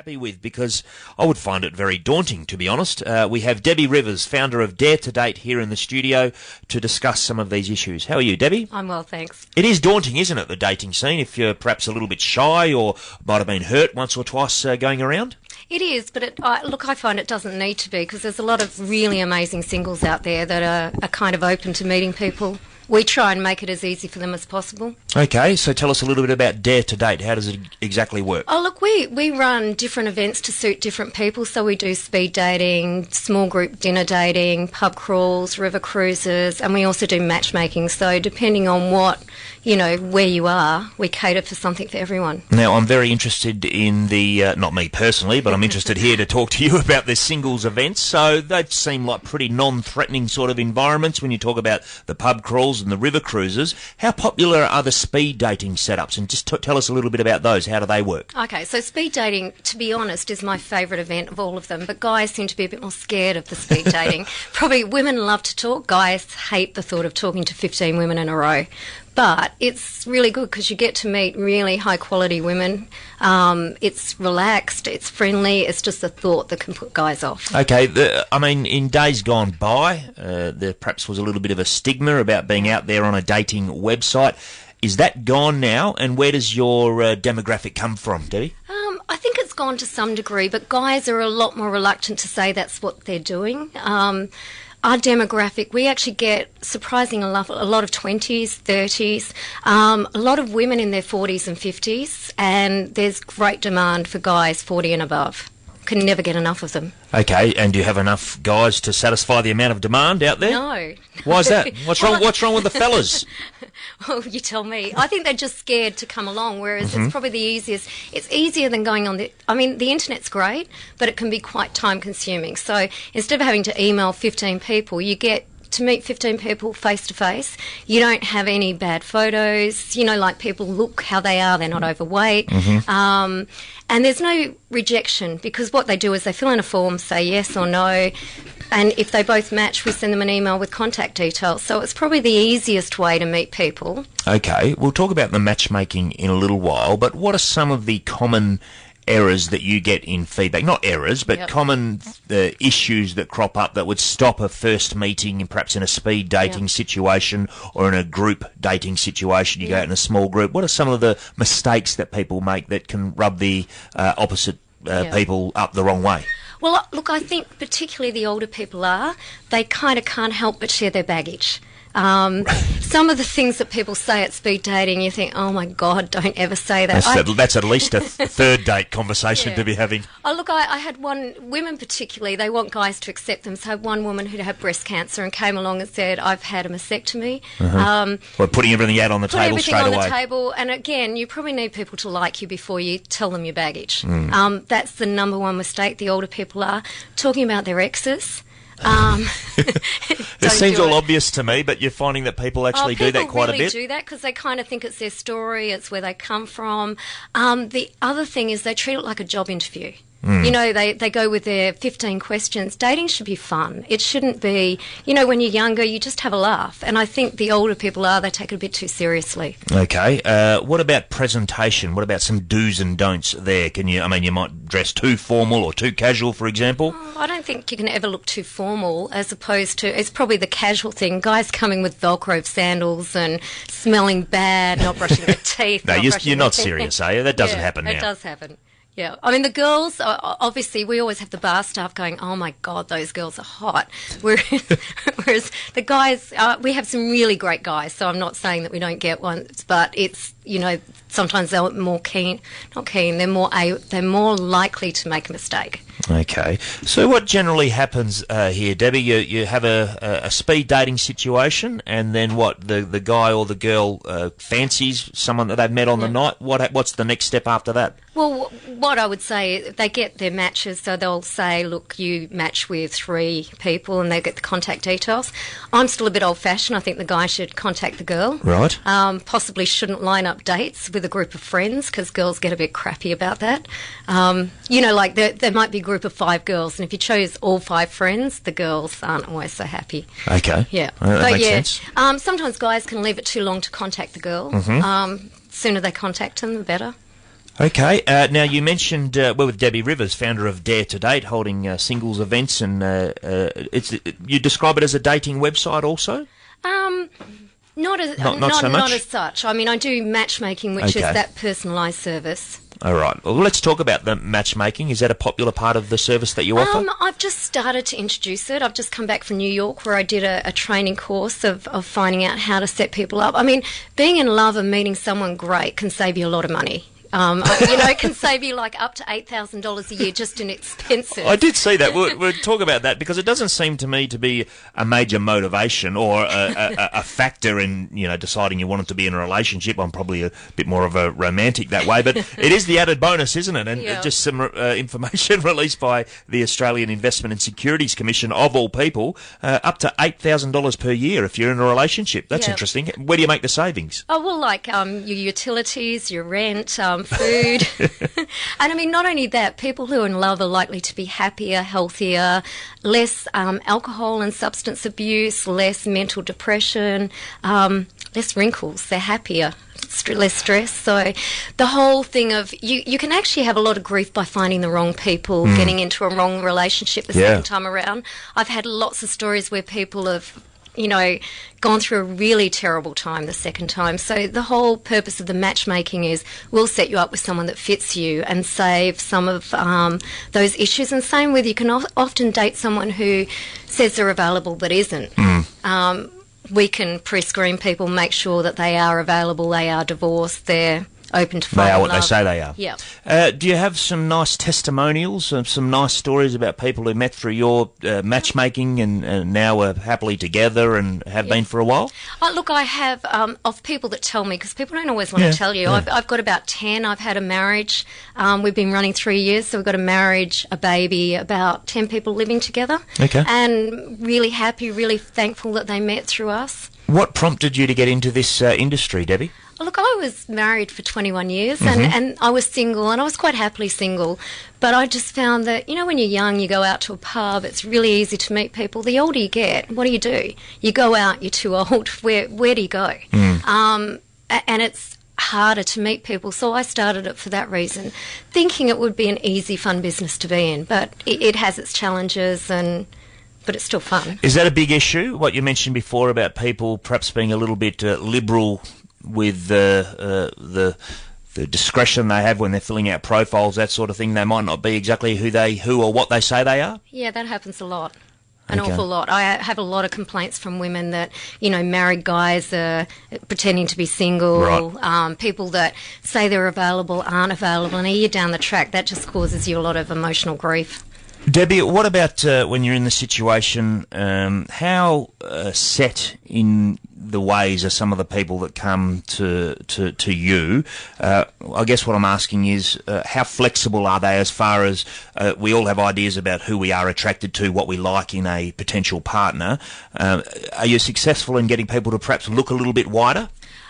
Happy with, because I would find it very daunting, to be honest. We have Debbie Rivers, founder of Dare to Date, here in the studio to discuss some of these issues. How are you, Debbie? I'm well, thanks. It is daunting, isn't it, the dating scene, if you're perhaps a little bit shy or might have been hurt once or twice going around? It is, but look, I find it doesn't need to be, because there's a lot of really amazing singles out there that are kind of open to meeting people. We try and make it as easy for them as possible. Okay, so tell us a little bit about Dare to Date. How does it exactly work? Oh, look, we run different events to suit different people. So we do speed dating, small group dinner dating, pub crawls, river cruises, and we also do matchmaking. So depending on what, where you are, we cater for something for everyone. Now, I'm very interested in the, not me personally, but I'm interested here to talk to you about the singles events. So they seem like pretty non-threatening sort of environments when you talk about the pub crawls and the river cruises. How popular are the speed dating setups? And just tell us a little bit about those. How do they work? Okay, so speed dating, to be honest, is my favourite event of all of them, but guys seem to be a bit more scared of the speed dating. Probably women love to talk. Guys hate the thought of talking to 15 women in a row. But it's really good because you get to meet really high-quality women. It's relaxed, it's friendly, it's just a thought that can put guys off. Okay, in days gone by, there perhaps was a little bit of a stigma about being out there on a dating website. Is that gone now, and where does your demographic come from, Debbie? I think it's gone to some degree, but guys are a lot more reluctant to say that's what they're doing. Our demographic, we actually get surprising a lot of 20s, 30s, a lot of women in their 40s and 50s, and there's great demand for guys 40 and above. Can never get enough of them. Okay, and do you have enough guys to satisfy the amount of demand out there? No. Why is that? What's wrong with the fellas? Well, you tell me. I think they're just scared to come along, whereas it's probably the easiest. It's easier than going on the internet's great, but it can be quite time consuming. So instead of having to email 15 people, you get to meet 15 people face to face. You don't have any bad photos, like people look how they are, they're not overweight. And there's no rejection, because what they do is they fill in a form, say yes or no, and if they both match, we send them an email with contact details. So it's probably the easiest way to meet people. Okay, we'll talk about the matchmaking in a little while, but what are some of the common errors that you get in feedback? Not errors, but common issues that crop up that would stop a first meeting, perhaps in a speed dating situation or in a group dating situation. You go out in a small group. What are some of the mistakes that people make that can rub the opposite people up the wrong way? Well, look, I think particularly the older people they kind of can't help but share their baggage. Some of the things that people say at speed dating, you think, oh my God, don't ever say that. That's at least a third date conversation to be having. Oh, look, I had women particularly, they want guys to accept them. So one woman who'd had breast cancer and came along and said, I've had a mastectomy. Well, putting everything out on the table straight away. Putting everything on the table. And again, you probably need people to like you before you tell them your baggage. That's the number one mistake the older people are. Talking about their exes. It seems all obvious to me, but you're finding that people actually do that quite a bit? People really do that because they kind of think it's their story, it's where they come from. The other thing is they treat it like a job interview. They go with their 15 questions. Dating should be fun. It shouldn't be, when you're younger, you just have a laugh. And I think the older people they take it a bit too seriously. Okay. What about presentation? What about some do's and don'ts there? You might dress too formal or too casual, for example. I don't think you can ever look too formal, as opposed to, it's probably the casual thing. Guys coming with Velcro sandals and smelling bad, not brushing their teeth. No, you're not serious, are you? That doesn't happen now. It does happen. Yeah, the girls, obviously, we always have the bar staff going, oh, my God, those girls are hot. Whereas the guys, we have some really great guys, so I'm not saying that we don't get ones, but it's, sometimes they're more they're more likely to make a mistake. Okay. So what generally happens here, Debbie? You have a speed dating situation, and then what? The guy or the girl fancies someone that they've met on the night. What's the next step after that? Well, what I would say, they get their matches, so they'll say, look, you match with 3 people, and they get the contact details. I'm still a bit old-fashioned. I think the guy should contact the girl. Right. Possibly shouldn't line up dates with a group of friends, because girls get a bit crappy about that. There might be a group of 5 girls, and if you chose all 5 friends, the girls aren't always so happy. Okay. Yeah. That makes sense. Sometimes guys can leave it too long to contact the girl. Sooner they contact them, the better. Okay. Now, you mentioned we're with Debbie Rivers, founder of Dare to Date, holding singles events, and you describe it as a dating website also? Not as such. I mean, I do matchmaking, which is that personalised service. All right. Well, let's talk about the matchmaking. Is that a popular part of the service that you offer? I've just started to introduce it. I've just come back from New York where I did a training course of finding out how to set people up. I mean, being in love and meeting someone great can save you a lot of money. It can save you like up to $8,000 a year just in expenses. I did see that. We'll talk about that because it doesn't seem to me to be a major motivation or a factor in deciding you want to be in a relationship. I'm probably a bit more of a romantic that way, but it is the added bonus, isn't it? And just some information released by the Australian Investment and Securities Commission, of all people, up to $8,000 per year if you're in a relationship. That's interesting. Where do you make the savings? Oh, well, like your utilities, your rent, food. And I mean, not only that, people who are in love are likely to be happier, healthier, less alcohol and substance abuse, less mental depression, less wrinkles. They're happier, less stress. So the whole thing of you can actually have a lot of grief by finding the wrong people, getting into a wrong relationship the second time around. I've had lots of stories where people have gone through a really terrible time the second time. So the whole purpose of the matchmaking is we'll set you up with someone that fits you and save some of those issues. And same with, you can often date someone who says they're available but isn't. We can pre-screen people, make sure that they are available, they are divorced, they're open to finding They are what love. they say they are. Yeah. Do you have some nice testimonials, some nice stories about people who met through your matchmaking and now are happily together and have been for a while? Look, I have of people that tell me, because people don't always want to tell you. I've got about 10. I've had a marriage. We've been running 3 years, so we've got a marriage, a baby, about 10 people living together. Okay. And really happy, really thankful that they met through us. What prompted you to get into this industry, Debbie? Look, I was married for 21 years and I was single, and I was quite happily single. But I just found that, when you're young, you go out to a pub, it's really easy to meet people. The older you get, what do? You go out, you're too old. Where do you go? And it's harder to meet people. So I started it for that reason, thinking it would be an easy, fun business to be in. But it has its challenges but it's still fun. Is that a big issue, what you mentioned before about people perhaps being a little bit liberal with the discretion they have when they're filling out profiles, that sort of thing? They might not be exactly who or what they say they are? Yeah, that happens a lot. An awful lot. I have a lot of complaints from women that, married guys are pretending to be single. Right. People that say they're available aren't available. And a year down the track, that just causes you a lot of emotional grief. Debbie, what about when you're in the situation, how set in the ways are some of the people that come to you? I guess what I'm asking is how flexible are they as far as we all have ideas about who we are attracted to, what we like in a potential partner. Are you successful in getting people to perhaps look a little bit wider?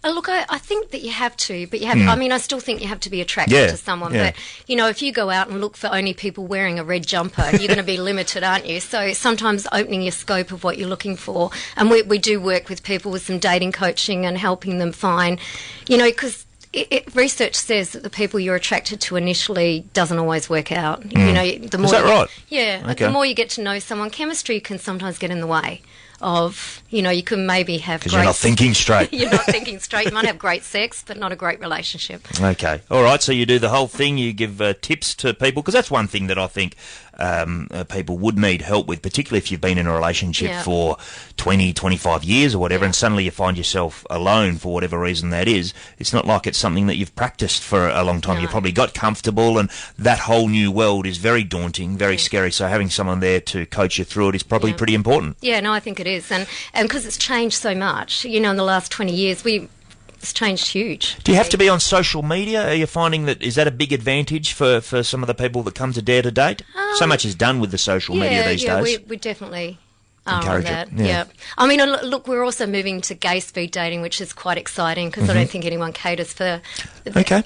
Look, I think that you have to, but you have. I mean, I still think you have to be attracted to someone. Yeah. But if you go out and look for only people wearing a red jumper, you're going to be limited, aren't you? So sometimes opening your scope of what you're looking for, and we do work with people with some dating coaching and helping them find, because research says that the people you're attracted to initially doesn't always work out. The more is that right? Yeah. Okay. The more you get to know someone, chemistry can sometimes get in the way of, you can maybe have because you're not thinking straight. You're not thinking straight. You might have great sex, but not a great relationship. Okay. All right. So you do the whole thing. You give tips to people, because that's one thing that I think people would need help with, particularly if you've been in a relationship for 20, 25 years or whatever, and suddenly you find yourself alone for whatever reason that is. It's not like it's something that you've practiced for a long time. No. You probably got comfortable, and that whole new world is very daunting, very scary. So having someone there to coach you through it is probably pretty important. Yeah, no, I think it is. And because it's changed so much, in the last 20 years, it's changed huge. Do you have to be on social media? Are you finding is that a big advantage for some of the people that come to Dare to Date? So much is done with the social media these days. Yeah, we definitely encourage that. It. Yeah. I mean, look, we're also moving to gay speed dating, which is quite exciting, because I don't think anyone caters for the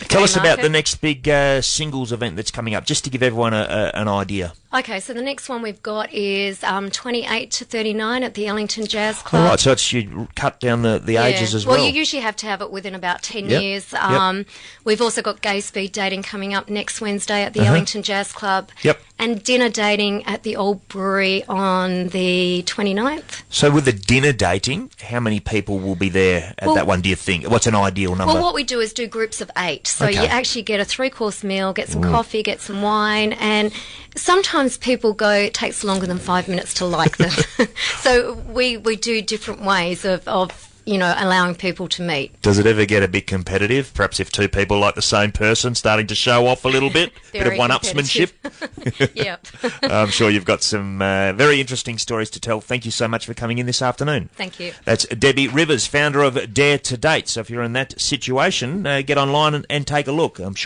Tell us about the next big singles event that's coming up, just to give everyone an idea. Okay, so the next one we've got is 28 to 39 at the Ellington Jazz Club. All right, so it's you cut down the ages as well. Well, you usually have to have it within about 10 Yep. years. Yep. We've also got gay speed dating coming up next Wednesday at the Ellington Jazz Club. Yep. And dinner dating at the Old Brewery on the 29th. So with the dinner dating, how many people will be there at that one, do you think? What's an ideal number? Well, what we do is do groups of 8. So Okay. you actually get a 3-course meal, get some coffee, get some wine, and sometimes people go, it takes longer than 5 minutes to like them. So we do different ways of allowing people to meet. Does it ever get a bit competitive? Perhaps if two people like the same person starting to show off a little bit? Bit of one-upsmanship? Yep. I'm sure you've got some very interesting stories to tell. Thank you so much for coming in this afternoon. Thank you. That's Debbie Rivers, founder of Dare to Date. So if you're in that situation, get online and take a look. I'm sure